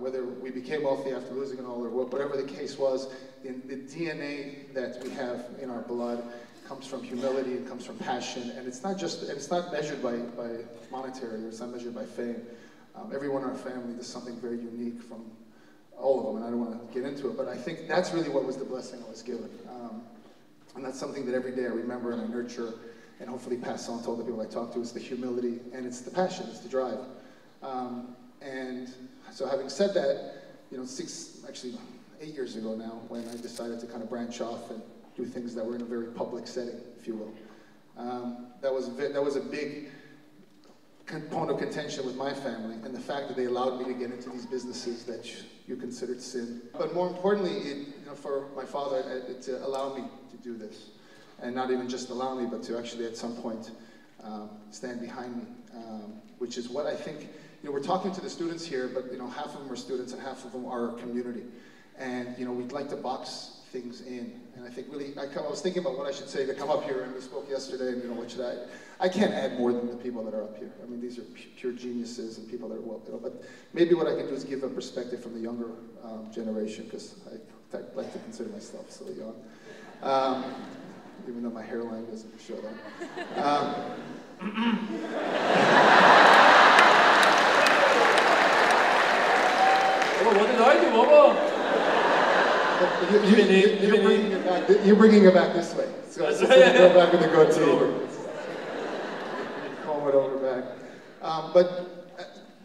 whether we became wealthy after losing it all or whatever the case was, in the DNA that we have in our blood comes from humility, it comes from passion, and it's not measured by monetary, or it's not measured by fame. Everyone in our family does something very unique from all of them, and I don't want to get into it, but I think that's really what was the blessing I was given. And that's something that every day I remember and I nurture and hopefully pass on to all the people I talk to. It's the humility and it's the passion, it's the drive. And so having said that, you know, 8 years ago now, when I decided to kind of branch off and do things that were in a very public setting, if you will, that was a big component of contention with my family, and the fact that they allowed me to get into these businesses that you considered sin. But more importantly, for my father to allow me to do this, and not even just allow me, but to actually at some point stand behind me, which is what I think. We're talking to the students here, but half of them are students and half of them are community, and we'd like to box things in. And I think really, I was thinking about what I should say to come up here, and we spoke yesterday, and what should I can't add more than the people that are up here. I mean, these are pure geniuses and people that are well, but maybe what I can do is give a perspective from the younger generation, because I like to consider myself still young, even though my hairline doesn't show that. What did I do, Mama? You're bringing it back this way. So it's just go back with the goatee. Comb it over back. But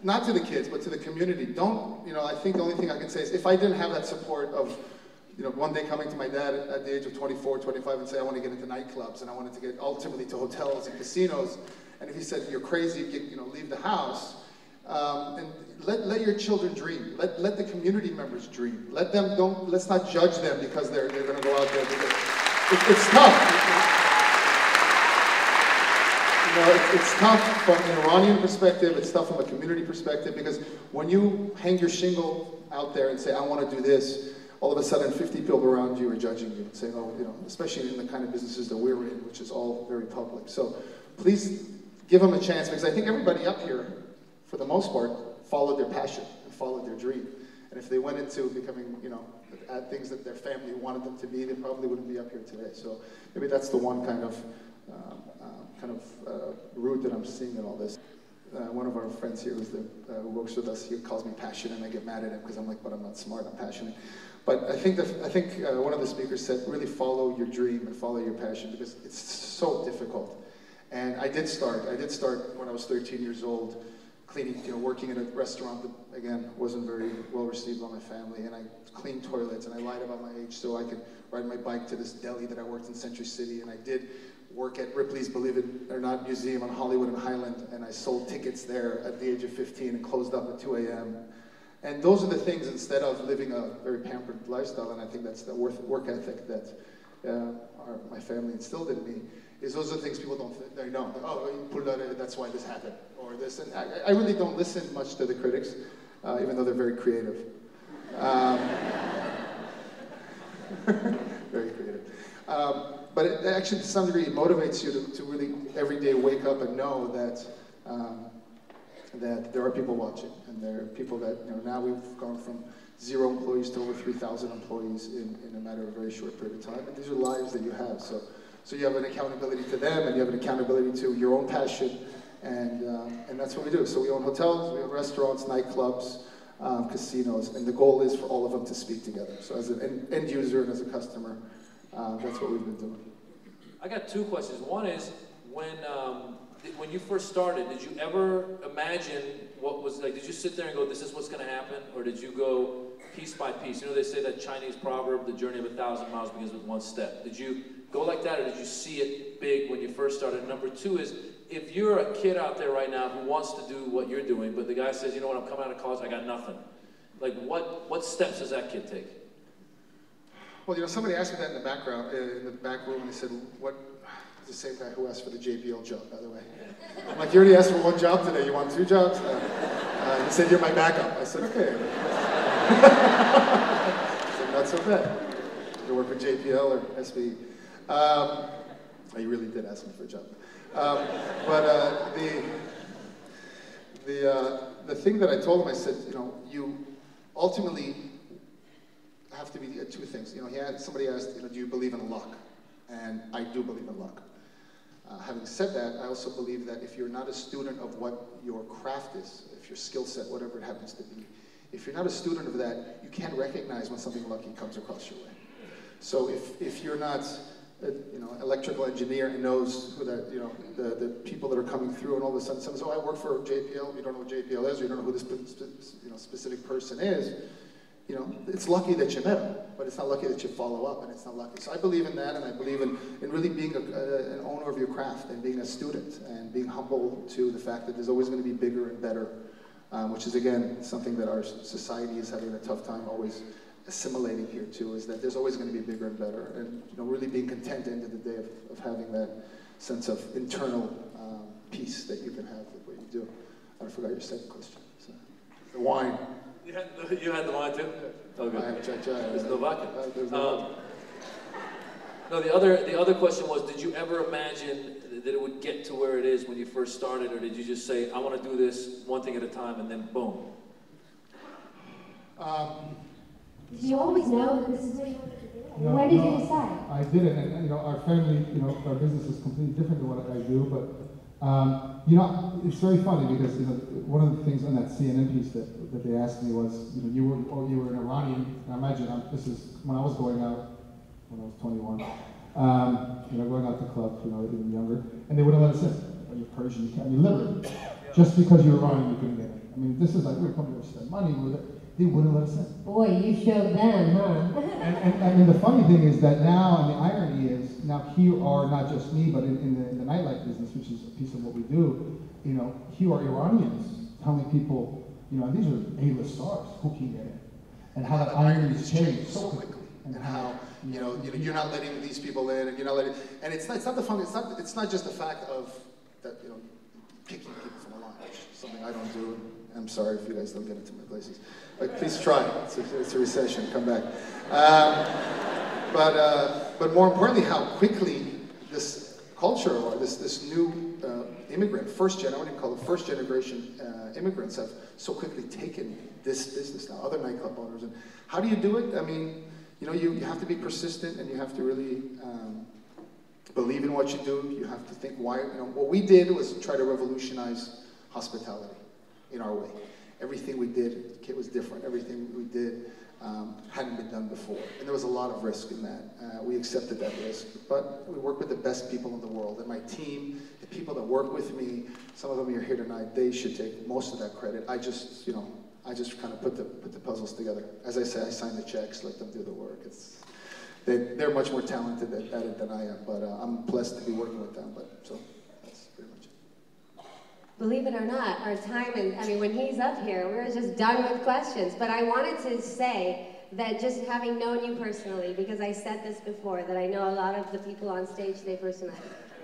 not to the kids, but to the community. Don't, I think the only thing I can say is if I didn't have that support of, one day coming to my dad at the age of 24, 25 and say, I want to get into nightclubs and I wanted to get ultimately to hotels and casinos. And if he said, you're crazy, leave the house. And let your children dream. Let the community members dream. Let's not judge them because they're going to go out there, because it's tough. It's tough from an Iranian perspective, it's tough from a community perspective, because when you hang your shingle out there and say, I want to do this, all of a sudden 50 people around you are judging you and saying, oh, especially in the kind of businesses that we're in, which is all very public. So please give them a chance, because I think everybody up here, for the most part, followed their passion and followed their dream. And if they went into becoming, at things that their family wanted them to be, they probably wouldn't be up here today. So maybe that's the one kind of route that I'm seeing in all this. One of our friends here who works with us, he calls me passionate, and I get mad at him because I'm like, but I'm not smart, I'm passionate. But I think one of the speakers said, really follow your dream and follow your passion, because it's so difficult. And I did start when I was 13 years old, cleaning, working in a restaurant that, again, wasn't very well received by my family, and I cleaned toilets, and I lied about my age so I could ride my bike to this deli that I worked in Century City, and I did work at Ripley's, believe it or not, museum on Hollywood and Highland, and I sold tickets there at the age of 15 and closed up at 2 a.m. And those are the things, instead of living a very pampered lifestyle, and I think that's the work ethic that my family instilled in me, is those are the things people they know. Like, oh, that's why this happened, or this. And I really don't listen much to the critics, even though they're very creative. Very creative. But it actually, to some degree, it motivates you to really every day wake up and know that that there are people watching, and there are people that, now we've gone from 0 employees to over 3,000 employees in a matter of a very short period of time, and these are lives that you have. So you have an accountability to them, and you have an accountability to your own passion, and that's what we do. So we own hotels, we own restaurants, nightclubs, casinos, and the goal is for all of them to speak together. So as an end user and as a customer, that's what we've been doing. I got 2 questions. One is, when you first started, did you ever imagine what was like? Did you sit there and go, this is what's going to happen? Or did you go piece by piece? They say that Chinese proverb, the journey of 1,000 miles begins with 1 step. Did you go like that, or did you see it big when you first started? Number 2 is, if you're a kid out there right now who wants to do what you're doing, but the guy says, you know what, I'm coming out of college, I got nothing. Like, what steps does that kid take? Well, somebody asked me that in the background, in the back room, and they said, what, the same guy who asked for the JBL job, by the way. I'm like, you already asked for 1 job today, you want 2 jobs? He said, you're my backup. I said, okay. I said, not so bad. You work for JPL or SBE. He really did ask me for a job. But the thing that I told him, I said, ultimately have to be two things. You know, somebody asked, you know, do you believe in luck? And I do believe in luck. Having said that, I also believe that if you're not a student of what your craft is, if your skill set, whatever it happens to be, if you're not a student of that, you can't recognize when something lucky comes across your way. So if you're not you know, electrical engineer and knows who that, you know, the people that are coming through, and all of a sudden someone says, oh, I work for JPL, you don't know what JPL is, or you don't know who this you know, specific person is, you know, it's lucky that you met them, but it's not lucky that you follow up, and it's not lucky. So I believe in that, and I believe in really being an owner of your craft, and being a student, and being humble to the fact that there's always going to be bigger and better, which is, again, something that our society is having a tough time always assimilating here too, is that there's always going to be bigger and better, and you know, really being content at the end of the day of having that sense of internal peace that you can have with what you do. I forgot your second question. So, the wine. You had the wine too? Oh, good. I have cha-cha. There's no vodka. No, the other question was, did you ever imagine that it would get to where it is when you first started, or did you just say, I want to do this one thing at a time, and then boom? Did you always know that this is what you wanted to do? No, when did you decide? I didn't, and you know, our family, you know, our business is completely different than what I do, but you know, it's very funny because, you know, one of the things on that CNN piece that they asked me was, you know, you were an Iranian, and I imagine this is when I was going out, when I was 21, you know, going out to clubs, you know, even younger, and they wouldn't let us in. Oh, you're Persian, you can't, you literally, just because you're Iranian, you couldn't get in. I mean, this is like, we're coming to spend money, they wouldn't let us in. Boy, you showed them, huh? and the funny thing is that now, and the irony is, now here are not just me, but in the nightlife business, which is a piece of what we do, you know, here are Iranians telling people, you know, these are A-list stars who can get in. And how that irony has changed so quickly. And how, you know, you're not letting these people in, and you're not letting, and it's not the fun, it's not just the fact of that, you know, kicking people from a line, which is something I don't do. I'm sorry if you guys don't get into my places. But please try. It's a recession. Come back. But more importantly, how quickly this culture, or this new immigrant, I wouldn't even call it first generation immigrants, have so quickly taken this business now. Other nightclub owners, and how do you do it? I mean, you know, you have to be persistent, and you have to really believe in what you do. You have to think why. You know, what we did was try to revolutionize hospitality in our way. Everything we did, it was different. Everything we did hadn't been done before. And there was a lot of risk in that. We accepted that risk. But we work with the best people in the world. And my team, the people that work with me, some of them are here tonight, they should take most of that credit. I just, you know, kind of put the puzzles together. As I say, I sign the checks, let them do the work. They're much more talented at it than I am. But I'm blessed to be working with them. So that's pretty much it. Believe it or not, our time is, I mean, when he's up here, we're just done with questions. But I wanted to say that just having known you personally, because I said this before, that I know a lot of the people on stage today personally,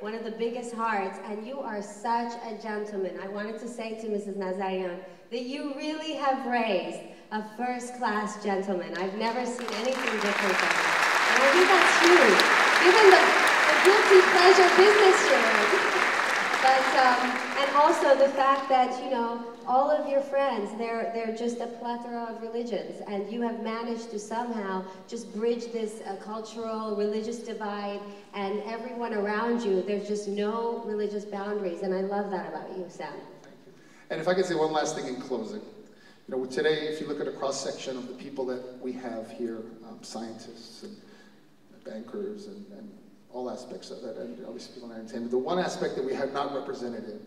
one of the biggest hearts, and you are such a gentleman. I wanted to say to Mrs. Nazarian that you really have raised a first-class gentleman. I've never seen anything different than that. And I think that's huge, given the guilty pleasure business sharing. But, and also the fact that, you know, all of your friends, they're just a plethora of religions, and you have managed to somehow just bridge this cultural, religious divide, and everyone around you, there's just no religious boundaries, and I love that about you, Sam. Thank you. And if I could say one last thing in closing. You know, today, if you look at a cross-section of the people that we have here, scientists and bankers and all aspects of that, and obviously people in entertainment. The one aspect that we have not represented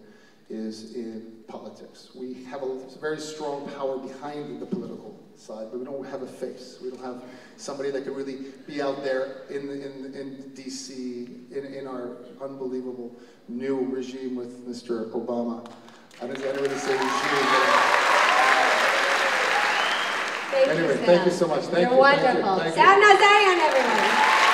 is in politics. We have a very strong power behind the political side, but we don't have a face. We don't have somebody that can really be out there in D.C., in our unbelievable new regime with Mr. Obama. I don't know what to say regime, but anyway, thank you so much. Thank you. You're wonderful. Sam Nazarian, everyone.